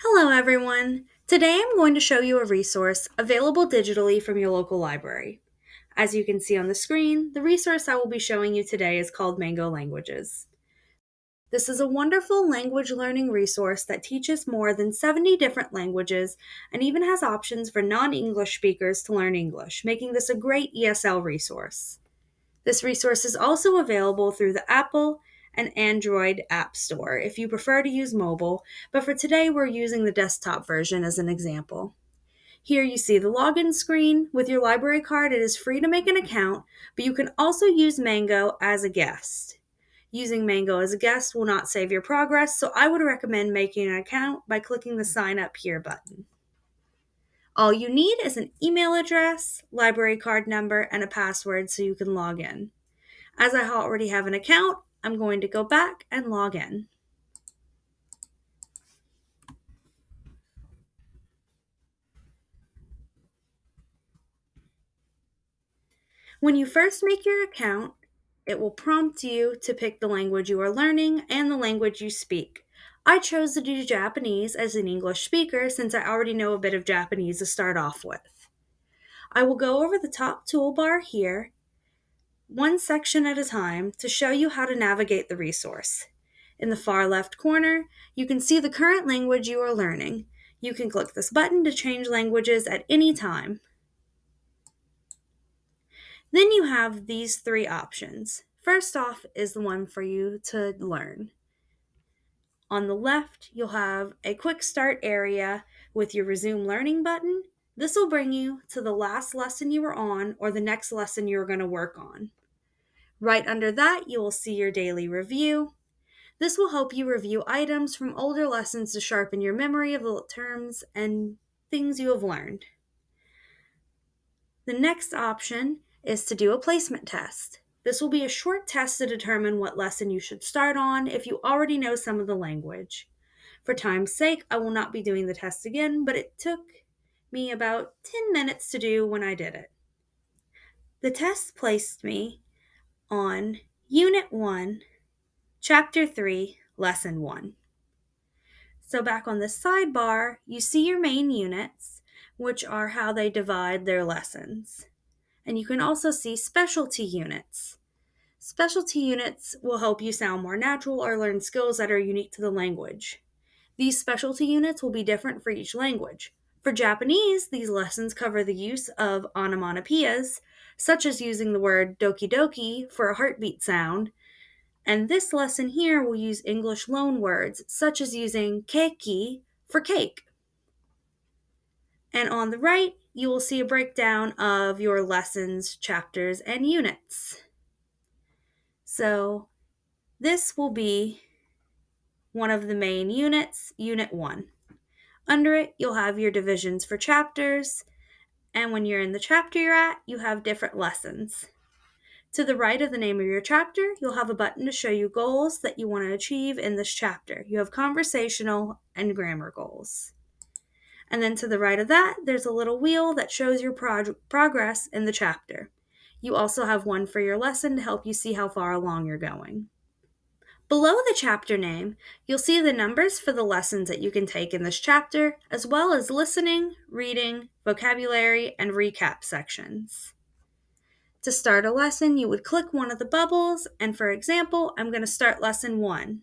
Hello, everyone. Today I'm going to show you a resource available digitally from your local library. As you can see on the screen, the resource I will be showing you today is called Mango Languages. This is a wonderful language learning resource that teaches more than 70 different languages and even has options for non English speakers to learn English, making this a great ESL resource. This resource is also available through the Apple and Android App Store if you prefer to use mobile, but for today we're using the desktop version as an example. Here you see the login screen. With your library card, it is free to make an account, but you can also use Mango as a guest. Using Mango as a guest will not save your progress, so I would recommend making an account by clicking the Sign Up Here button. All you need is an email address, library card number, and a password so you can log in. As I already have an account, I'm going to go back and log in. When you first make your account, it will prompt you to pick the language you are learning and the language you speak. I chose to do Japanese as an English speaker since I already know a bit of Japanese to start off with. I will go over the top toolbar here, one section at a time, to show you how to navigate the resource. In the far left corner, you can see the current language you are learning. You can click this button to change languages at any time. Then you have these three options. First off is the one for you to learn. On the left, you'll have a quick start area with your resume learning button. This will bring you to the last lesson you were on or the next lesson you're going to work on. Right under that, you will see your daily review. This will help you review items from older lessons to sharpen your memory of the terms and things you have learned. The next option is to do a placement test. This will be a short test to determine what lesson you should start on if you already know some of the language. For time's sake, I will not be doing the test again, but it took me about 10 minutes to do when I did it. The test placed me on Unit 1, Chapter 3, Lesson 1. So back on the sidebar, you see your main units, which are how they divide their lessons. And you can also see specialty units. Specialty units will help you sound more natural or learn skills that are unique to the language. These specialty units will be different for each language. For Japanese, these lessons cover the use of onomatopoeias, such as using the word doki doki for a heartbeat sound. And this lesson here will use English loan words, such as using keiki for cake. And on the right, you will see a breakdown of your lessons, chapters, and units. So this will be one of the main units, Unit 1. Under it, you'll have your divisions for chapters, and when you're in the chapter you're at, you have different lessons. To the right of the name of your chapter, you'll have a button to show you goals that you want to achieve in this chapter. You have conversational and grammar goals. And then to the right of that, there's a little wheel that shows your progress in the chapter. You also have one for your lesson to help you see how far along you're going. Below the chapter name, you'll see the numbers for the lessons that you can take in this chapter, as well as listening, reading, vocabulary, and recap sections. To start a lesson, you would click one of the bubbles, and for example, I'm going to start lesson 1.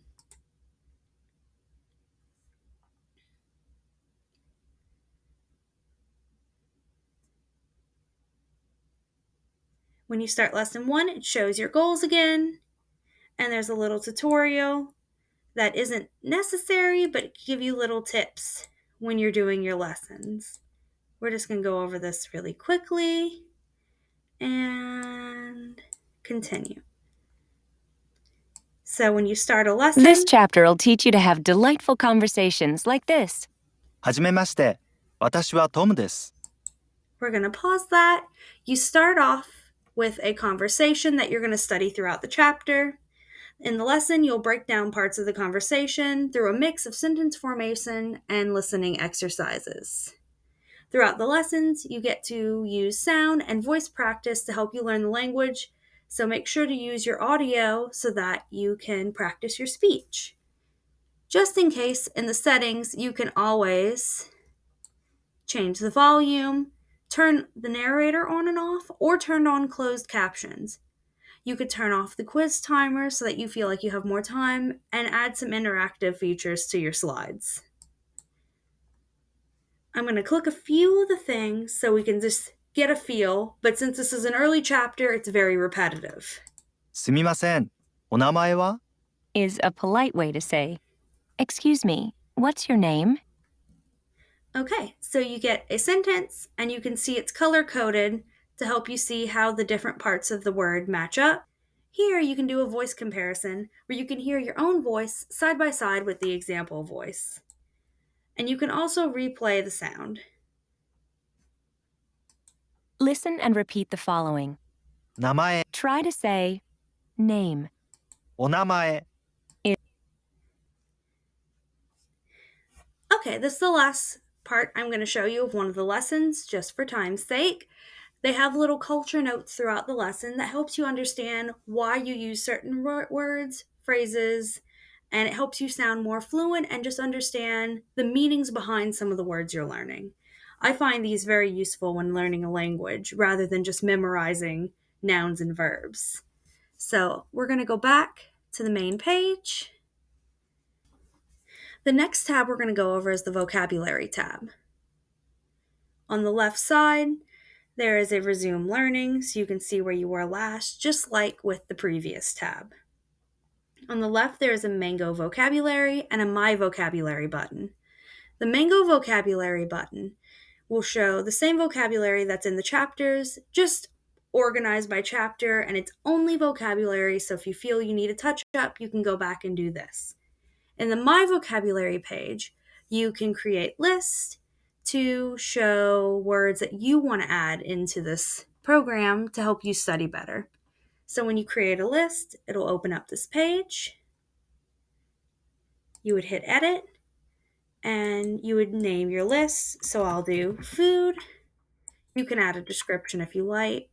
When you start lesson 1, it shows your goals again, and there's a little tutorial that isn't necessary, but it can give you little tips when you're doing your lessons. We're just going to go over this really quickly and continue. So when you start a lesson, This chapter will teach you to have delightful conversations like this. はじめまして。私はトムです。 we're going to pause that. You start off with a conversation that you're going to study throughout the chapter. In the lesson, you'll break down parts of the conversation through a mix of sentence formation and listening exercises. Throughout the lessons, you get to use sound and voice practice to help you learn the language, so make sure to use your audio so that you can practice your speech. Just in case, in the settings, you can always change the volume, turn the narrator on and off, or turn on closed captions. You could turn off the quiz timer so that you feel like you have more time and add some interactive features to your slides. I'm going to click a few of the things so we can just get a feel, but since this is an early chapter, it's very repetitive. すみません。お名前は is a polite way to say, "Excuse me, what's your name?" Okay, so you get a sentence and you can see it's color coded to help you see how the different parts of the word match up. Here you can do a voice comparison where you can hear your own voice side by side with the example voice. And you can also replay the sound. Listen and repeat the following. 名前、 Try to say, name. お名前、 Okay, this is the last part I'm going to show you of one of the lessons, just for time's sake. They have little culture notes throughout the lesson that helps you understand why you use certain words, phrases, and it helps you sound more fluent and just understand the meanings behind some of the words you're learning. I find these very useful when learning a language rather than just memorizing nouns and verbs. So we're going to go back to the main page. The next tab we're going to go over is the vocabulary tab. On the left side, there is a resume learning, so you can see where you were last, just like with the previous tab. On the left, there is a Mango vocabulary and a My vocabulary button. The Mango vocabulary button will show the same vocabulary that's in the chapters, just organized by chapter, and it's only vocabulary, so if you feel you need a touch up, you can go back and do this. In the My Vocabulary page, you can create lists to show words that you want to add into this program to help you study better. So when you create a list, it'll open up this page. You would hit edit and you would name your list. So I'll do food. You can add a description if you like.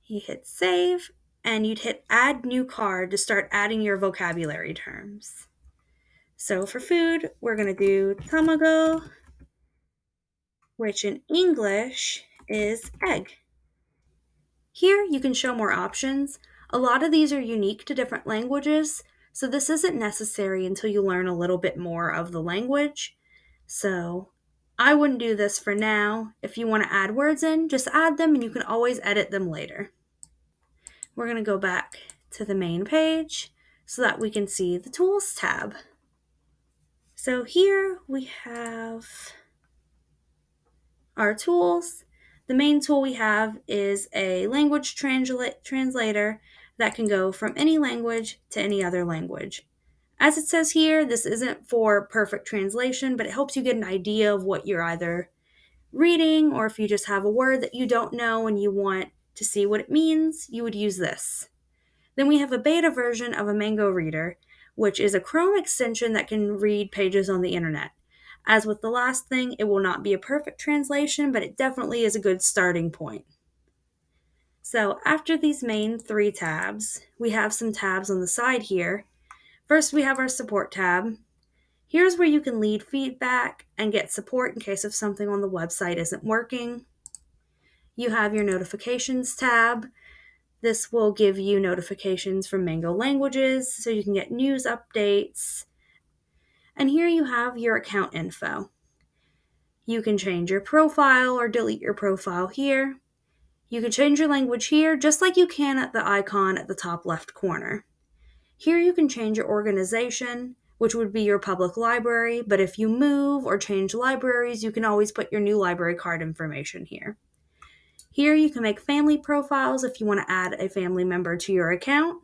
You hit save and you'd hit add new card to start adding your vocabulary terms. So for food, we're going to do tamago, which in English is egg. Here you can show more options. A lot of these are unique to different languages, so this isn't necessary until you learn a little bit more of the language. So I wouldn't do this for now. If you want to add words in, just add them and you can always edit them later. We're going to go back to the main page so that we can see the Tools tab. So here we have our tools. The main tool we have is a language translator that can go from any language to any other language. As it says here, this isn't for perfect translation, but it helps you get an idea of what you're either reading, or if you just have a word that you don't know and you want to see what it means, you would use this. Then we have a beta version of a Mango Reader, which is a Chrome extension that can read pages on the internet. As with the last thing, it will not be a perfect translation, but it definitely is a good starting point. So after these main 3 tabs, we have some tabs on the side here. First, we have our support tab. Here's where you can leave feedback and get support in case if something on the website isn't working. You have your notifications tab. This will give you notifications from Mango Languages so you can get news updates. And here you have your account info. You can change your profile or delete your profile here. You can change your language here just like you can at the icon at the top left corner. Here you can change your organization, which would be your public library, but if you move or change libraries, you can always put your new library card information here. Here you can make family profiles if you want to add a family member to your account.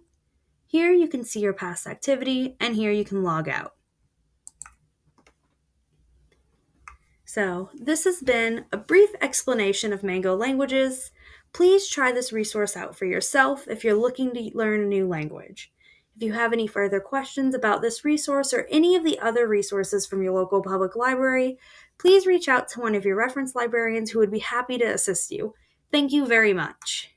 Here you can see your past activity, and here you can log out. So this has been a brief explanation of Mango Languages. Please try this resource out for yourself if you're looking to learn a new language. If you have any further questions about this resource or any of the other resources from your local public library, please reach out to one of your reference librarians who would be happy to assist you. Thank you very much.